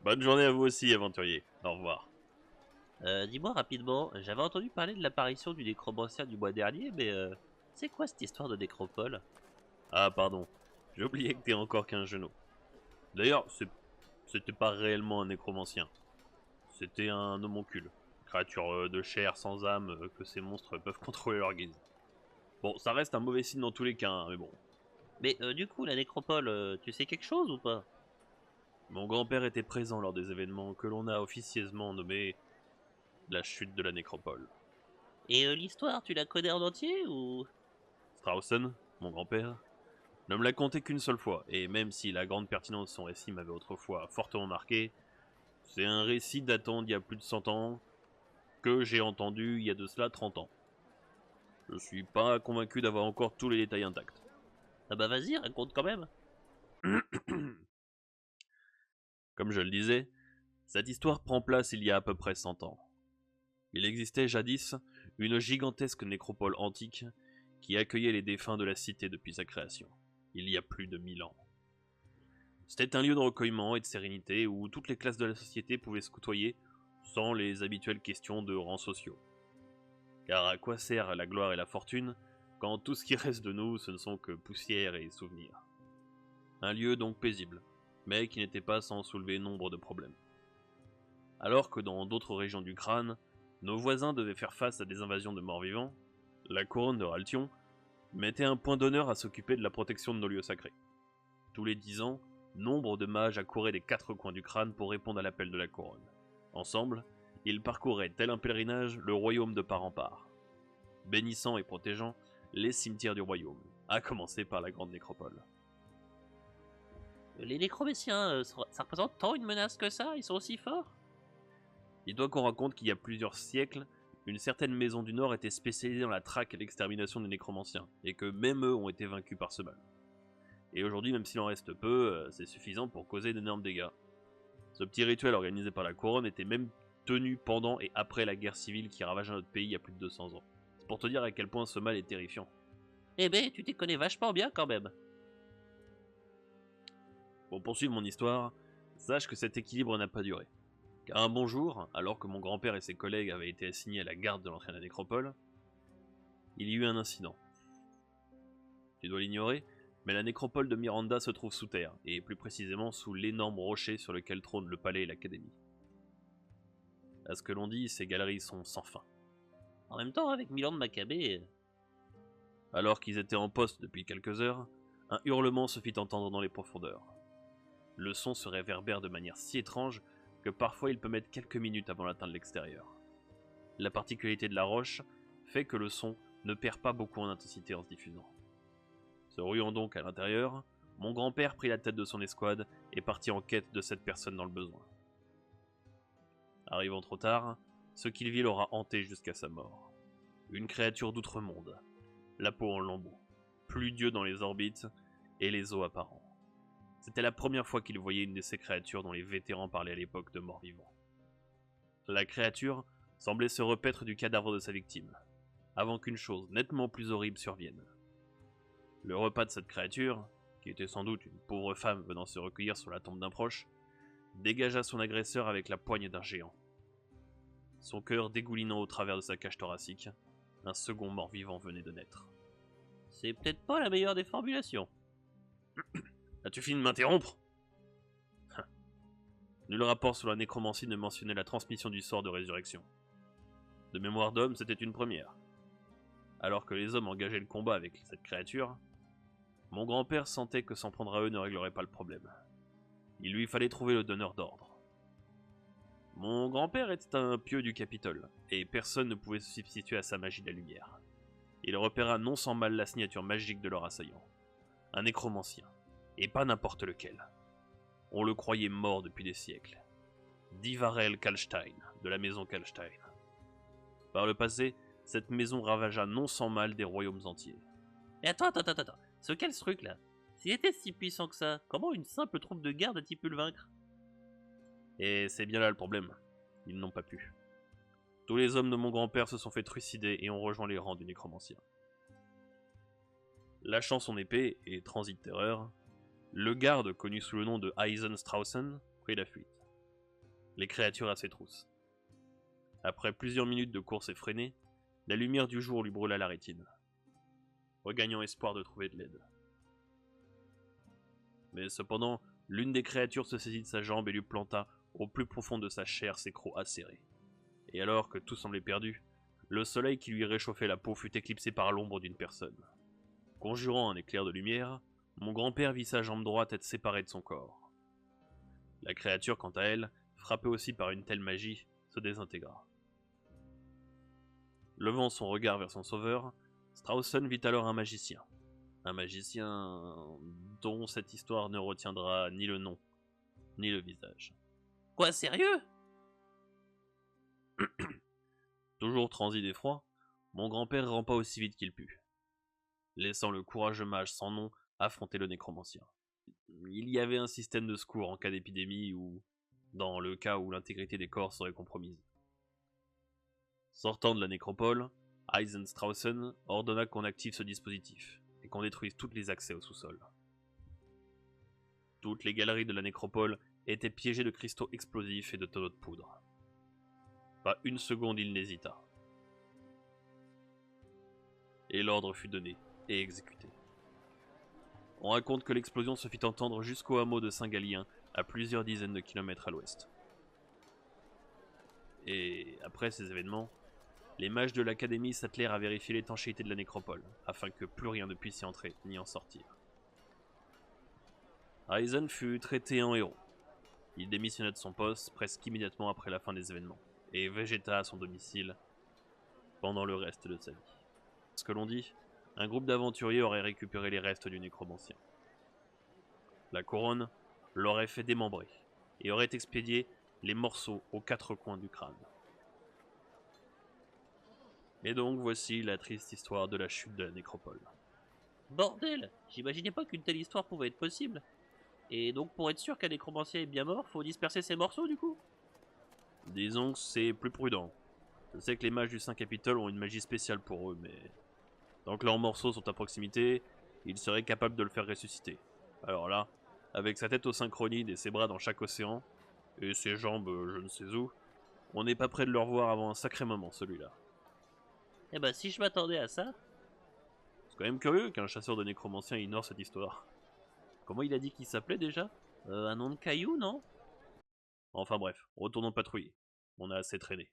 Bonne journée à vous aussi, aventurier. Au revoir. Dis-moi rapidement, j'avais entendu parler de l'apparition du nécromancien du mois dernier, mais c'est quoi cette histoire de nécropole? Ah, pardon. J'ai oublié que t'es encore qu'un genou. D'ailleurs, c'était pas réellement un nécromancien. C'était un homoncule. Créature de chair sans âme que ces monstres peuvent contrôler leur guise. Bon, ça reste un mauvais signe dans tous les cas, hein, mais bon. Mais du coup, la nécropole, tu sais quelque chose ou pas? Mon grand-père était présent lors des événements que l'on a officieusement nommés la chute de la nécropole. Et l'histoire, tu la connais en entier ou... Straussen, mon grand-père, ne me l'a conté qu'une seule fois, et même si la grande pertinence de son récit m'avait autrefois fortement marqué, c'est un récit datant d'il y a plus de 100 ans, que j'ai entendu il y a de cela 30 ans. Je suis pas convaincu d'avoir encore tous les détails intacts. Ah bah vas-y, raconte quand même. Comme je le disais, cette histoire prend place il y a à peu près 100 ans. Il existait jadis une gigantesque nécropole antique qui accueillait les défunts de la cité depuis sa création, il y a plus de 1000 ans. C'était un lieu de recueillement et de sérénité où toutes les classes de la société pouvaient se côtoyer sans les habituelles questions de rangs sociaux. Car à quoi sert la gloire et la fortune quand tout ce qui reste de nous ce ne sont que poussière et souvenirs. Un lieu donc paisible, mais qui n'était pas sans soulever nombre de problèmes. Alors que dans d'autres régions du crâne, nos voisins devaient faire face à des invasions de morts-vivants, la couronne de Raltion mettait un point d'honneur à s'occuper de la protection de nos lieux sacrés. Tous les 10 ans, nombre de mages accouraient des 4 coins du crâne pour répondre à l'appel de la couronne. Ensemble, ils parcouraient, tel un pèlerinage, le royaume de part en part, bénissant et protégeant les cimetières du royaume, à commencer par la grande nécropole. Les nécromanciens, ça représente tant une menace que ça? Ils sont aussi forts? Dis-toi qu'on raconte qu'il y a plusieurs siècles, une certaine maison du Nord était spécialisée dans la traque et l'extermination des nécromanciens, et que même eux ont été vaincus par ce mal. Et aujourd'hui, même s'il en reste peu, c'est suffisant pour causer d'énormes dégâts. Ce petit rituel organisé par la couronne était même tenu pendant et après la guerre civile qui ravagea notre pays il y a plus de 200 ans. C'est pour te dire à quel point ce mal est terrifiant. Eh ben, tu t'y connais vachement bien quand même. Pour poursuivre mon histoire, sache que cet équilibre n'a pas duré. Car un bon jour, alors que mon grand-père et ses collègues avaient été assignés à la garde de l'entrée de la nécropole, il y eut un incident. Tu dois l'ignorer, mais la nécropole de Miranda se trouve sous terre, et plus précisément sous l'énorme rocher sur lequel trône le palais et l'académie. À ce que l'on dit, ces galeries sont sans fin. En même temps, avec Milan de Maccabée... Alors qu'ils étaient en poste depuis quelques heures, un hurlement se fit entendre dans les profondeurs. Le son se réverbère de manière si étrange que parfois il peut mettre quelques minutes avant d'atteindre l'extérieur. La particularité de la roche fait que le son ne perd pas beaucoup en intensité en se diffusant. Se ruant donc à l'intérieur, mon grand-père prit la tête de son escouade et partit en quête de cette personne dans le besoin. Arrivant trop tard, ce qu'il vit l'aura hanté jusqu'à sa mort. Une créature d'outre-monde, la peau en lambeaux, plus Dieu dans les orbites et les os apparents. C'était la première fois qu'il voyait une de ces créatures dont les vétérans parlaient à l'époque de morts-vivants. La créature semblait se repaître du cadavre de sa victime, avant qu'une chose nettement plus horrible survienne. Le repas de cette créature, qui était sans doute une pauvre femme venant se recueillir sur la tombe d'un proche, dégagea son agresseur avec la poigne d'un géant. Son cœur dégoulinant au travers de sa cage thoracique, un second mort-vivant venait de naître. C'est peut-être pas la meilleure des formulations. As-tu fini de m'interrompre? Nul rapport sur la nécromancie ne mentionnait la transmission du sort de résurrection. De mémoire d'homme, c'était une première. Alors que les hommes engageaient le combat avec cette créature, mon grand-père sentait que s'en prendre à eux ne réglerait pas le problème. Il lui fallait trouver le donneur d'ordre. Mon grand-père était un pieux du Capitole, et personne ne pouvait se substituer à sa magie de la lumière. Il repéra non sans mal la signature magique de leur assaillant. Un nécromancien, et pas n'importe lequel. On le croyait mort depuis des siècles. Divarel Kalstein, de la maison Kalstein. Par le passé, cette maison ravagea non sans mal des royaumes entiers. Mais attends. C'est quel ce truc là? S'il était si puissant que ça, comment une simple troupe de garde a-t-il pu le vaincre? Et c'est bien là le problème. Ils n'ont pas pu. Tous les hommes de mon grand-père se sont fait trucider et ont rejoint les rangs du nécromancien. Lâchant son épée et transit de terreur, le garde, connu sous le nom de Eisenstraussen, prit la fuite. les créatures à ses trousses. Après plusieurs minutes de course effrénée, la lumière du jour lui brûla la rétine, regagnant espoir de trouver de l'aide. Mais cependant, l'une des créatures se saisit de sa jambe et lui planta au plus profond de sa chair ses crocs acérés. Et alors que tout semblait perdu, le soleil qui lui réchauffait la peau fut éclipsé par l'ombre d'une personne. Conjurant un éclair de lumière, mon grand-père vit sa jambe droite être séparée de son corps. La créature, quant à elle, frappée aussi par une telle magie, se désintégra. Levant son regard vers son sauveur, Straussen vit alors un magicien. Un magicien dont cette histoire ne retiendra ni le nom, ni le visage. Quoi, sérieux? Toujours transi d'effroi, mon grand-père rampa aussi vite qu'il put, laissant le courageux mage sans nom affronter le nécromancien. Il y avait un système de secours en cas d'épidémie ou dans le cas où l'intégrité des corps serait compromise. Sortant de la nécropole, Eisenstraussen ordonna qu'on active ce dispositif et qu'on détruise tous les accès au sous-sol. Toutes les galeries de la nécropole étaient piégées de cristaux explosifs et de tonneaux de poudre. Pas une seconde il n'hésita. Et l'ordre fut donné et exécuté. On raconte que l'explosion se fit entendre jusqu'au hameau de Saint-Galien, à plusieurs dizaines de kilomètres à l'ouest. Et après ces événements, les mages de l'académie s'attelèrent à vérifier l'étanchéité de la nécropole, afin que plus rien ne puisse y entrer ni en sortir. Eisen fut traité en héros. Il démissionna de son poste presque immédiatement après la fin des événements, et végéta à son domicile pendant le reste de sa vie. Ce que l'on dit, un groupe d'aventuriers aurait récupéré les restes du nécromancien. La couronne l'aurait fait démembrer, et aurait expédié les morceaux aux quatre coins du crâne. Et donc voici la triste histoire de la chute de la nécropole. Bordel, j'imaginais pas qu'une telle histoire pouvait être possible. Et donc pour être sûr qu'un nécromancien est bien mort, faut disperser ses morceaux du coup? Disons que c'est plus prudent. Je sais que les mages du Saint-Capitole ont une magie spéciale pour eux, mais tant que leurs morceaux sont à proximité, ils seraient capables de le faire ressusciter. Alors là, avec sa tête au synchronide et ses bras dans chaque océan, et ses jambes je ne sais où, on n'est pas près de le revoir avant un sacré moment celui-là. Eh ben si je m'attendais à ça... C'est quand même curieux qu'un chasseur de nécromanciens ignore cette histoire. Comment il a dit qu'il s'appelait déjà? Un nom de caillou, non? Enfin bref, retournons patrouiller. On a assez traîné.